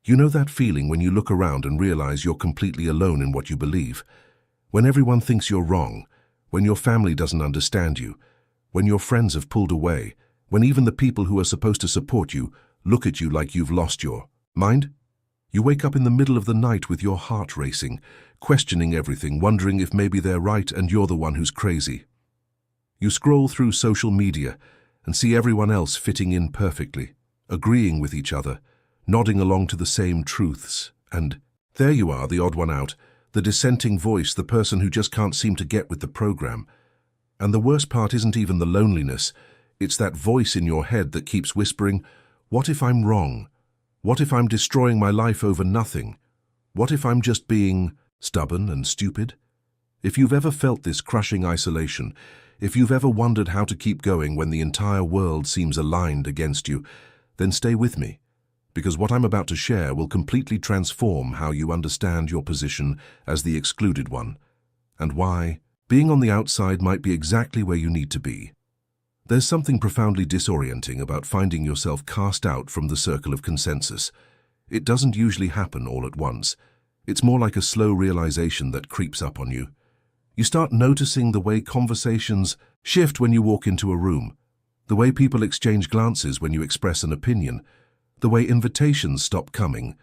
You know that feeling when you look around and realize you're completely alone in what you believe? When everyone thinks you're wrong, when your family doesn't understand you, when your friends have pulled away, when even the people who are supposed to support you look at you like you've lost your mind? You wake up in the middle of the night with your heart racing, questioning everything, wondering if maybe they're right and you're the one who's crazy. You scroll through social media and see everyone else fitting in perfectly, agreeing with each other, nodding along to the same truths, and there you are, the odd one out, the dissenting voice, the person who just can't seem to get with the program. And the worst part isn't even the loneliness, it's that voice in your head that keeps whispering, what if I'm wrong? What if I'm destroying my life over nothing? What if I'm just being stubborn and stupid? If you've ever felt this crushing isolation, if you've ever wondered how to keep going when the entire world seems aligned against you, then stay with me, because what I'm about to share will completely transform how you understand your position as the excluded one, and why being on the outside might be exactly where you need to be. There's something profoundly disorienting about finding yourself cast out from the circle of consensus. It doesn't usually happen all at once. It's more like a slow realization that creeps up on you. You start noticing the way conversations shift when you walk into a room, the way people exchange glances when you express an opinion, the way invitations stop coming,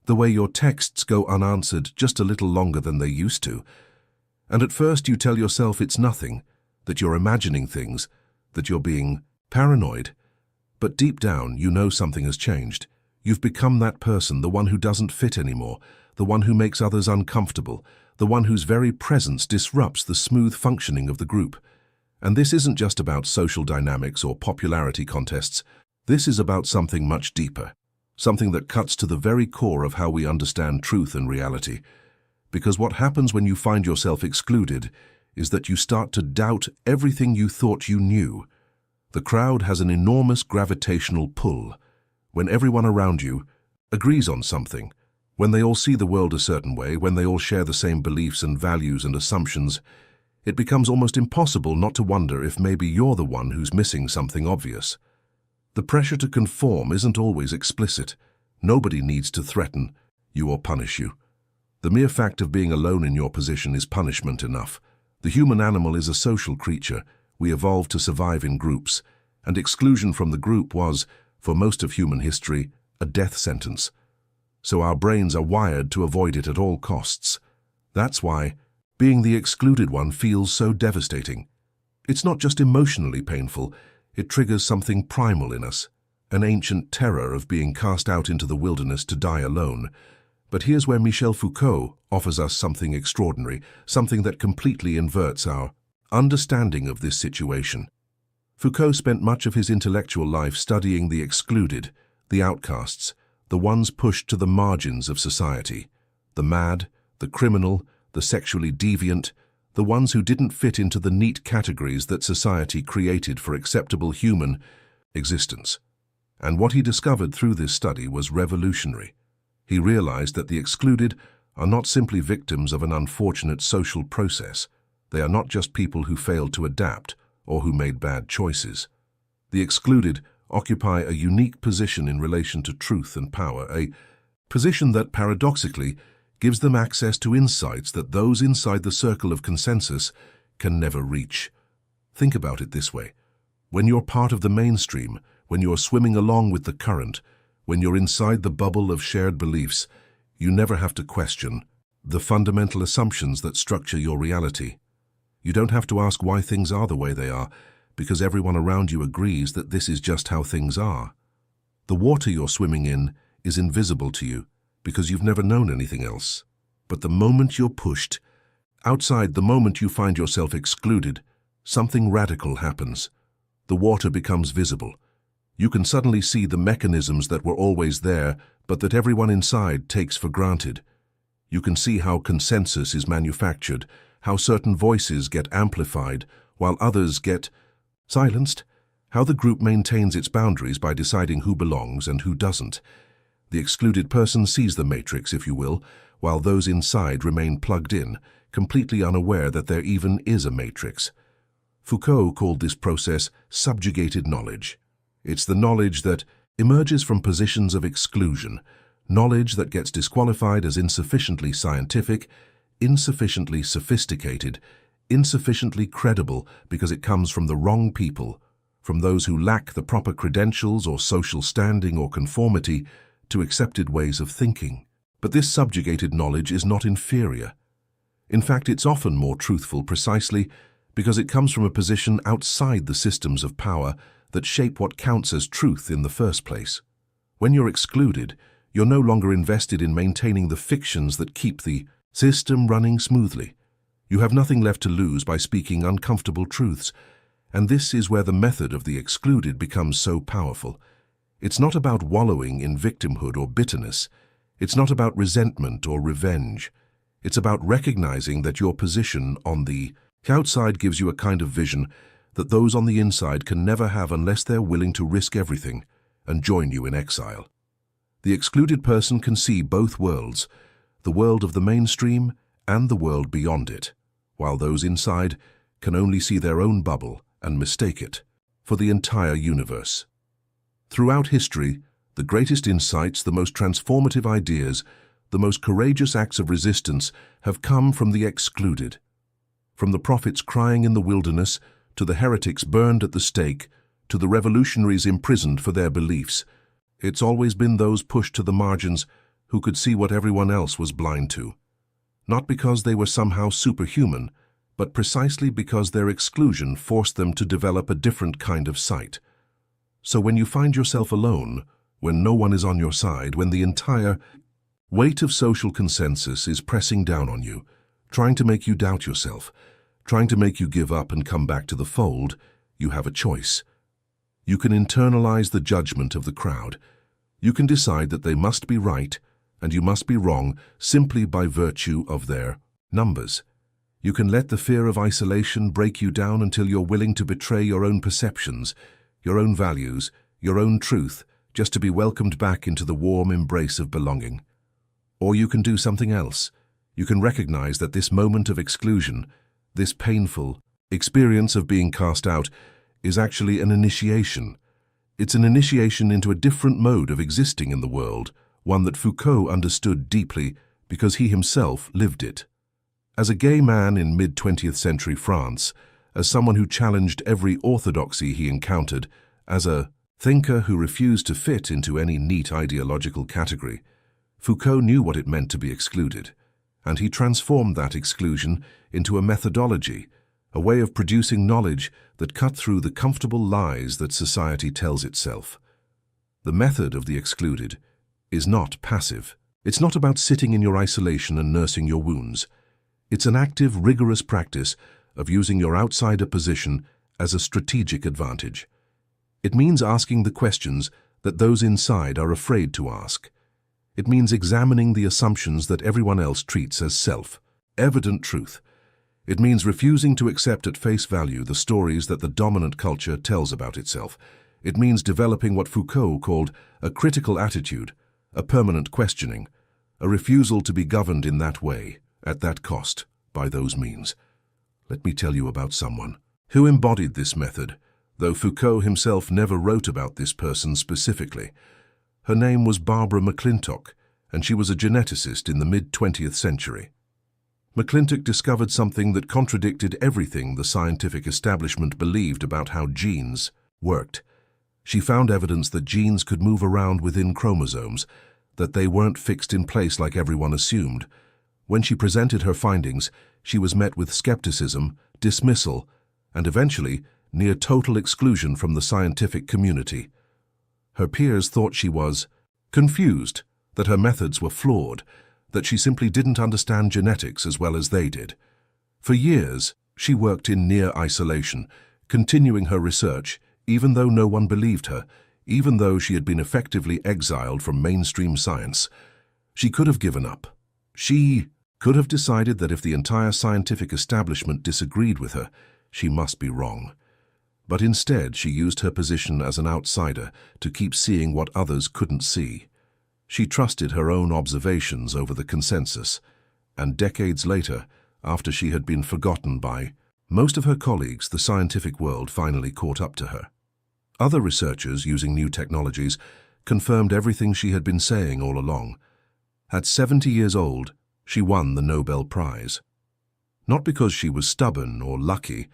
the way your texts go unanswered just a little longer than they used to. And at first you tell yourself it's nothing, that you're imagining things, that you're being paranoid. But deep down, you know something has changed. You've become that person, the one who doesn't fit anymore, the one who makes others uncomfortable, the one whose very presence disrupts the smooth functioning of the group. And this isn't just about social dynamics or popularity contests. This is about something much deeper, something that cuts to the very core of how we understand truth and reality. Because what happens when you find yourself excluded is that you start to doubt everything you thought you knew. The crowd has an enormous gravitational pull. When everyone around you agrees on something, when they all see the world a certain way, when they all share the same beliefs and values and assumptions, it becomes almost impossible not to wonder if maybe you're the one who's missing something obvious. The pressure to conform isn't always explicit. Nobody needs to threaten you or punish you. The mere fact of being alone in your position is punishment enough. The human animal is a social creature. We evolved to survive in groups, and exclusion from the group was, for most of human history, a death sentence. So our brains are wired to avoid it at all costs. That's why being the excluded one feels so devastating. It's not just emotionally painful, it triggers something primal in us, an ancient terror of being cast out into the wilderness to die alone. But here's where Michel Foucault offers us something extraordinary, something that completely inverts our understanding of this situation. Foucault spent much of his intellectual life studying the excluded, the outcasts, the ones pushed to the margins of society, the mad, the criminal, the sexually deviant, the ones who didn't fit into the neat categories that society created for acceptable human existence. And what he discovered through this study was revolutionary. He realized that the excluded are not simply victims of an unfortunate social process. They are not just people who failed to adapt or who made bad choices. The excluded occupy a unique position in relation to truth and power, a position that paradoxically gives them access to insights that those inside the circle of consensus can never reach. Think about it this way. When you're part of the mainstream, when you're swimming along with the current, when you're inside the bubble of shared beliefs, you never have to question the fundamental assumptions that structure your reality. You don't have to ask why things are the way they are, because everyone around you agrees that this is just how things are. The water you're swimming in is invisible to you because you've never known anything else. But the moment you're pushed outside, the moment you find yourself excluded, something radical happens. The water becomes visible. You can suddenly see the mechanisms that were always there, but that everyone inside takes for granted. You can see how consensus is manufactured, how certain voices get amplified while others get silenced, how the group maintains its boundaries by deciding who belongs and who doesn't. The excluded person sees the matrix, if you will, while those inside remain plugged in, completely unaware that there even is a matrix. Foucault called this process subjugated knowledge. It's the knowledge that emerges from positions of exclusion, knowledge that gets disqualified as insufficiently scientific, insufficiently sophisticated, insufficiently credible because it comes from the wrong people, from those who lack the proper credentials or social standing or conformity to accepted ways of thinking. But this subjugated knowledge is not inferior. In fact, it's often more truthful precisely because it comes from a position outside the systems of power that shape what counts as truth in the first place. When you're excluded, you're no longer invested in maintaining the fictions that keep the system running smoothly. You have nothing left to lose by speaking uncomfortable truths, and this is where the method of the excluded becomes so powerful. It's not about wallowing in victimhood or bitterness. It's not about resentment or revenge. It's about recognizing that your position on the outside gives you a kind of vision that those on the inside can never have unless they're willing to risk everything and join you in exile. The excluded person can see both worlds, the world of the mainstream and the world beyond it, while those inside can only see their own bubble and mistake it for the entire universe. Throughout history, the greatest insights, the most transformative ideas, the most courageous acts of resistance have come from the excluded. From the prophets crying in the wilderness, to the heretics burned at the stake, to the revolutionaries imprisoned for their beliefs, it's always been those pushed to the margins who could see what everyone else was blind to. Not because they were somehow superhuman, but precisely because their exclusion forced them to develop a different kind of sight. So when you find yourself alone, when no one is on your side, when the entire weight of social consensus is pressing down on you, trying to make you doubt yourself, trying to make you give up and come back to the fold, you have a choice. You can internalize the judgment of the crowd. You can decide that they must be right and you must be wrong simply by virtue of their numbers. You can let the fear of isolation break you down until you're willing to betray your own perceptions, your own values, your own truth, just to be welcomed back into the warm embrace of belonging. Or you can do something else. You can recognize that this moment of exclusion, this painful experience of being cast out, is actually an initiation. It's an initiation into a different mode of existing in the world, one that Foucault understood deeply because he himself lived it. As a gay man in mid-20th century France, as someone who challenged every orthodoxy he encountered, as a thinker who refused to fit into any neat ideological category, Foucault knew what it meant to be excluded, and he transformed that exclusion into a methodology, a way of producing knowledge that cut through the comfortable lies that society tells itself. The method of the excluded is not passive. It's not about sitting in your isolation and nursing your wounds. It's an active, rigorous practice of using your outsider position as a strategic advantage. It means asking the questions that those inside are afraid to ask. It means examining the assumptions that everyone else treats as self-evident truth. It means refusing to accept at face value the stories that the dominant culture tells about itself. It means developing what Foucault called a critical attitude, a permanent questioning, a refusal to be governed in that way, at that cost, by those means. Let me tell you about someone who embodied this method, though Foucault himself never wrote about this person specifically. Her name was Barbara McClintock, and she was a geneticist in the mid-20th century. McClintock discovered something that contradicted everything the scientific establishment believed about how genes worked. She found evidence that genes could move around within chromosomes, that they weren't fixed in place like everyone assumed. When she presented her findings, she was met with skepticism, dismissal, and eventually near total exclusion from the scientific community. Her peers thought she was confused, that her methods were flawed, that she simply didn't understand genetics as well as they did. For years, she worked in near isolation, continuing her research, even though no one believed her, even though she had been effectively exiled from mainstream science. She could have given up. She could have decided that if the entire scientific establishment disagreed with her, she must be wrong. But instead, she used her position as an outsider to keep seeing what others couldn't see. She trusted her own observations over the consensus, and decades later, after she had been forgotten by most of her colleagues, the scientific world finally caught up to her. Other researchers, using new technologies, confirmed everything she had been saying all along. At 70 years old, she won the Nobel Prize. Not because she was stubborn or lucky,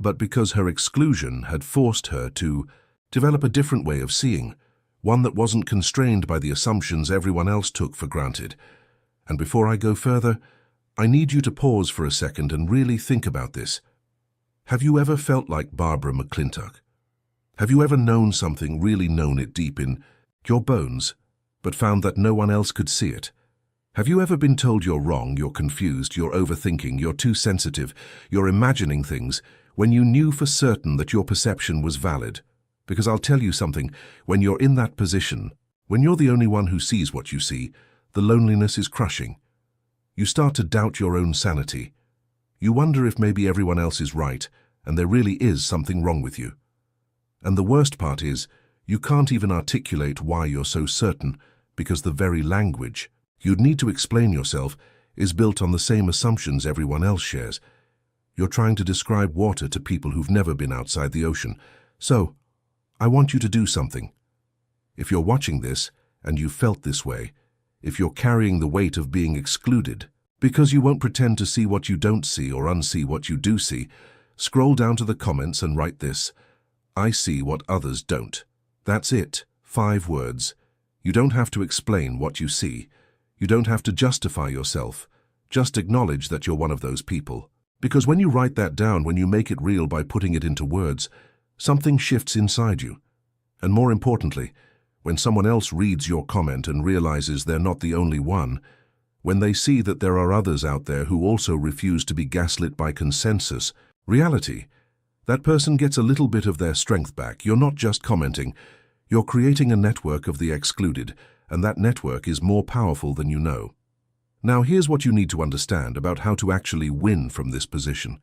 but because her exclusion had forced her to develop a different way of seeing, one that wasn't constrained by the assumptions everyone else took for granted. And before I go further, I need you to pause for a second and really think about this. Have you ever felt like Barbara McClintock? Have you ever known something, really known it deep in your bones, but found that no one else could see it? Have you ever been told you're wrong, you're confused, you're overthinking, you're too sensitive, you're imagining things, when you knew for certain that your perception was valid? Because I'll tell you something, when you're in that position, when you're the only one who sees what you see, the loneliness is crushing. You start to doubt your own sanity. You wonder if maybe everyone else is right, and there really is something wrong with you. And the worst part is, you can't even articulate why you're so certain, because the very language you'd need to explain yourself is built on the same assumptions everyone else shares. You're trying to describe water to people who've never been outside the ocean. So, I want you to do something. If you're watching this, and you felt this way, if you're carrying the weight of being excluded, because you won't pretend to see what you don't see or unsee what you do see, scroll down to the comments and write this: I see what others don't. That's it. 5 words. You don't have to explain what you see. You don't have to justify yourself. Just acknowledge that you're one of those people. Because when you write that down, when you make it real by putting it into words, something shifts inside you. And more importantly, when someone else reads your comment and realizes they're not the only one, when they see that there are others out there who also refuse to be gaslit by consensus, reality, that person gets a little bit of their strength back. You're not just commenting, you're creating a network of the excluded, and that network is more powerful than you know. Now here's what you need to understand about how to actually win from this position,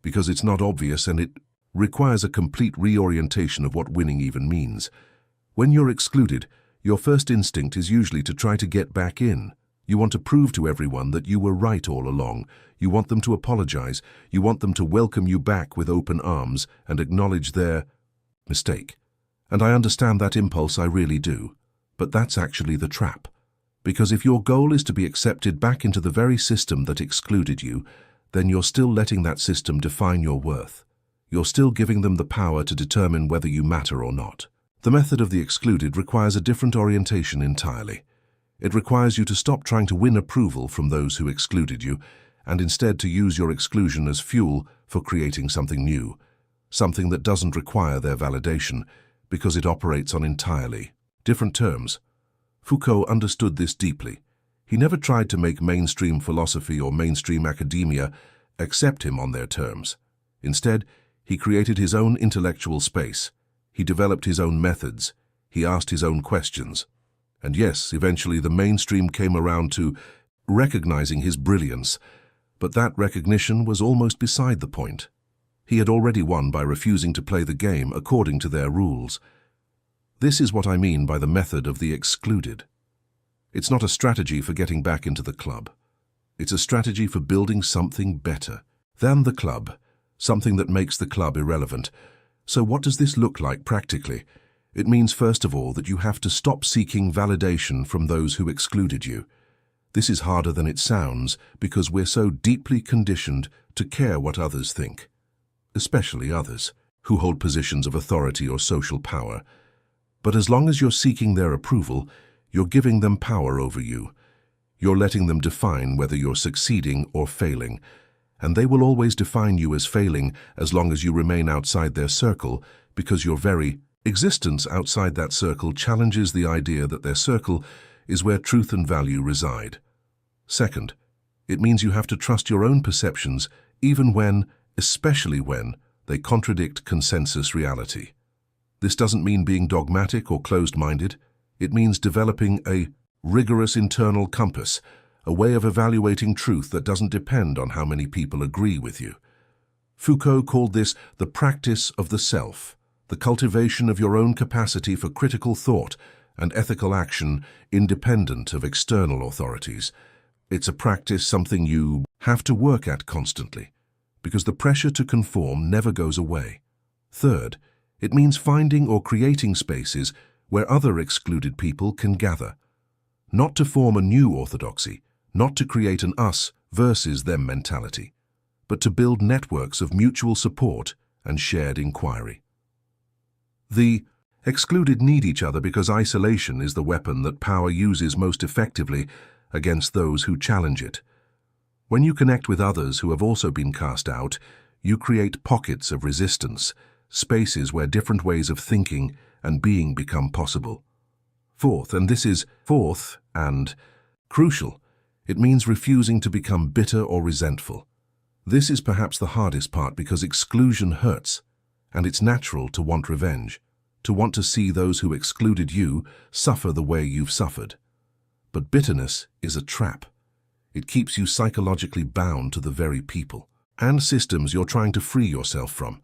because it's not obvious and it requires a complete reorientation of what winning even means. When you're excluded, your first instinct is usually to try to get back in. You want to prove to everyone that you were right all along. You want them to apologize. You want them to welcome you back with open arms and acknowledge their mistake. And I understand that impulse, I really do. But that's actually the trap. Because if your goal is to be accepted back into the very system that excluded you, then you're still letting that system define your worth. You're still giving them the power to determine whether you matter or not. The method of the excluded requires a different orientation entirely. It requires you to stop trying to win approval from those who excluded you, and instead to use your exclusion as fuel for creating something new, something that doesn't require their validation, because it operates on entirely different terms. Foucault understood this deeply. He never tried to make mainstream philosophy or mainstream academia accept him on their terms. Instead, he created his own intellectual space. He developed his own methods. He asked his own questions. And yes, eventually the mainstream came around to recognizing his brilliance, but that recognition was almost beside the point. He had already won by refusing to play the game according to their rules. This is what I mean by the method of the excluded. It's not a strategy for getting back into the club. It's a strategy for building something better than the club, something that makes the club irrelevant. So what does this look like practically? It means, first of all, that you have to stop seeking validation from those who excluded you. This is harder than it sounds because we're so deeply conditioned to care what others think, especially others who hold positions of authority or social power. But as long as you're seeking their approval, you're giving them power over you. You're letting them define whether you're succeeding or failing, and they will always define you as failing as long as you remain outside their circle, because your very existence outside that circle challenges the idea that their circle is where truth and value reside. Second, it means you have to trust your own perceptions even when, especially when, they contradict consensus reality. This doesn't mean being dogmatic or closed-minded. It means developing a rigorous internal compass, a way of evaluating truth that doesn't depend on how many people agree with you. Foucault called this the practice of the self, the cultivation of your own capacity for critical thought and ethical action independent of external authorities. It's a practice, something you have to work at constantly, because the pressure to conform never goes away. Third, it means finding or creating spaces where other excluded people can gather. Not to form a new orthodoxy, not to create an us versus them mentality, but to build networks of mutual support and shared inquiry. The excluded need each other because isolation is the weapon that power uses most effectively against those who challenge it. When you connect with others who have also been cast out, you create pockets of resistance, spaces where different ways of thinking and being become possible. Fourth and crucial, it means refusing to become bitter or resentful. This is perhaps the hardest part because exclusion hurts, and it's natural to want revenge, to want to see those who excluded you suffer the way you've suffered. But bitterness is a trap. It keeps you psychologically bound to the very people and systems you're trying to free yourself from.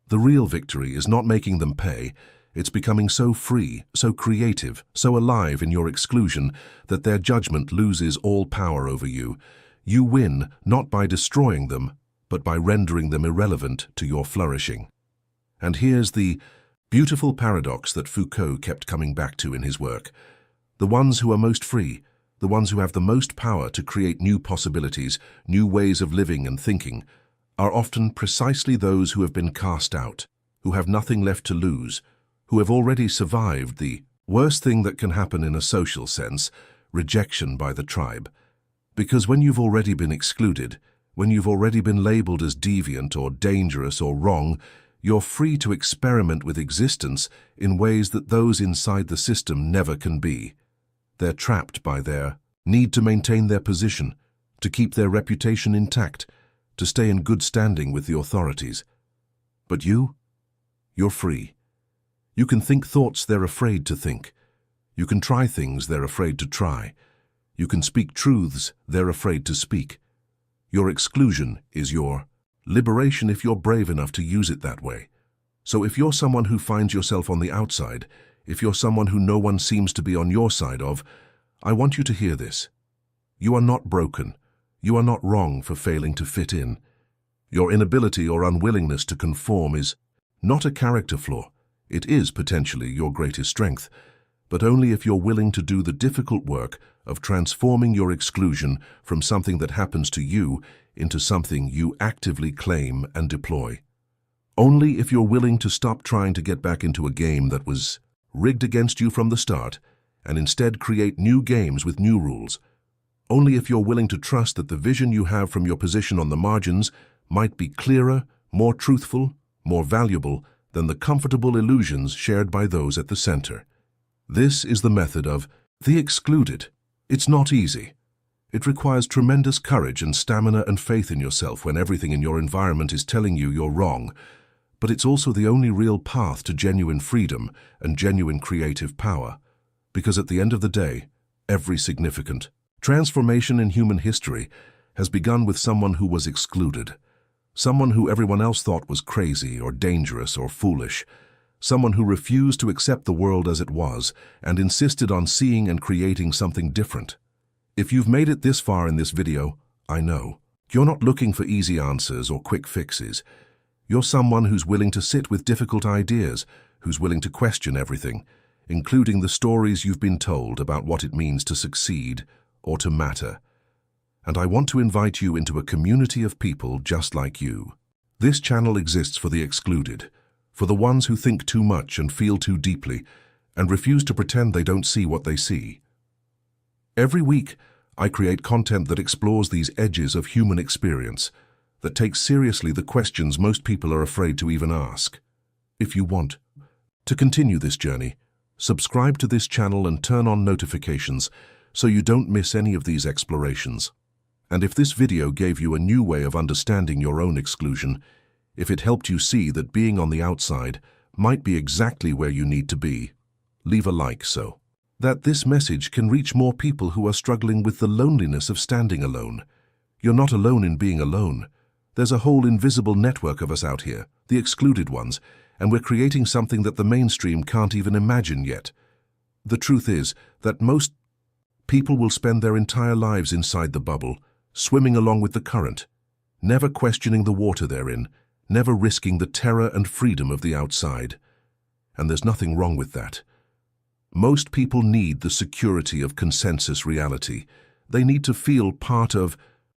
The real victory is not making them pay. It's becoming so free, so creative, so alive in your exclusion that their judgment loses all power over you. You win not by destroying them, but by rendering them irrelevant to your flourishing. And here's the beautiful paradox that Foucault kept coming back to in his work. The ones who are most free, the ones who have the most power to create new possibilities, new ways of living and thinking, are often precisely those who have been cast out, who have nothing left to lose, who have already survived the worst thing that can happen in a social sense, rejection by the tribe. Because when you've already been excluded, when you've already been labeled as deviant or dangerous or wrong, you're free to experiment with existence in ways that those inside the system never can be. They're trapped by their need to maintain their position, to keep their reputation intact, to stay in good standing with the authorities. But you're free. You can think thoughts they're afraid to think. You can try things they're afraid to try. You can speak truths they're afraid to speak. Your exclusion is your liberation if you're brave enough to use it that way. So if you're someone who finds yourself on the outside, if you're someone who no one seems to be on your side of, I want you to hear this. You are not broken. You are not wrong for failing to fit in. Your inability or unwillingness to conform is not a character flaw. It is potentially your greatest strength, but only if you're willing to do the difficult work of transforming your exclusion from something that happens to you into something you actively claim and deploy. Only if you're willing to stop trying to get back into a game that was rigged against you from the start and instead create new games with new rules. Only if you're willing to trust that the vision you have from your position on the margins might be clearer, more truthful, more valuable than the comfortable illusions shared by those at the center. This is the method of the excluded. It's not easy. It requires tremendous courage and stamina and faith in yourself when everything in your environment is telling you you're wrong. But it's also the only real path to genuine freedom and genuine creative power. Because at the end of the day, every significant transformation in human history has begun with someone who was excluded. Someone who everyone else thought was crazy or dangerous or foolish. Someone who refused to accept the world as it was and insisted on seeing and creating something different. If you've made it this far in this video, I know. You're not looking for easy answers or quick fixes. You're someone who's willing to sit with difficult ideas, who's willing to question everything, including the stories you've been told about what it means to succeed or to matter. And I want to invite you into a community of people just like you. This channel exists for the excluded, for the ones who think too much and feel too deeply, and refuse to pretend they don't see what they see. Every week, I create content that explores these edges of human experience, that takes seriously the questions most people are afraid to even ask. If you want to continue this journey, subscribe to this channel and turn on notifications so you don't miss any of these explorations. And if this video gave you a new way of understanding your own exclusion, if it helped you see that being on the outside might be exactly where you need to be, leave a like so that this message can reach more people who are struggling with the loneliness of standing alone. You're not alone in being alone. There's a whole invisible network of us out here, the excluded ones, and we're creating something that the mainstream can't even imagine yet. The truth is that most people will spend their entire lives inside the bubble, swimming along with the current, never questioning the water they're in, never risking the terror and freedom of the outside. And there's nothing wrong with that. Most people need the security of consensus reality. They need to feel part of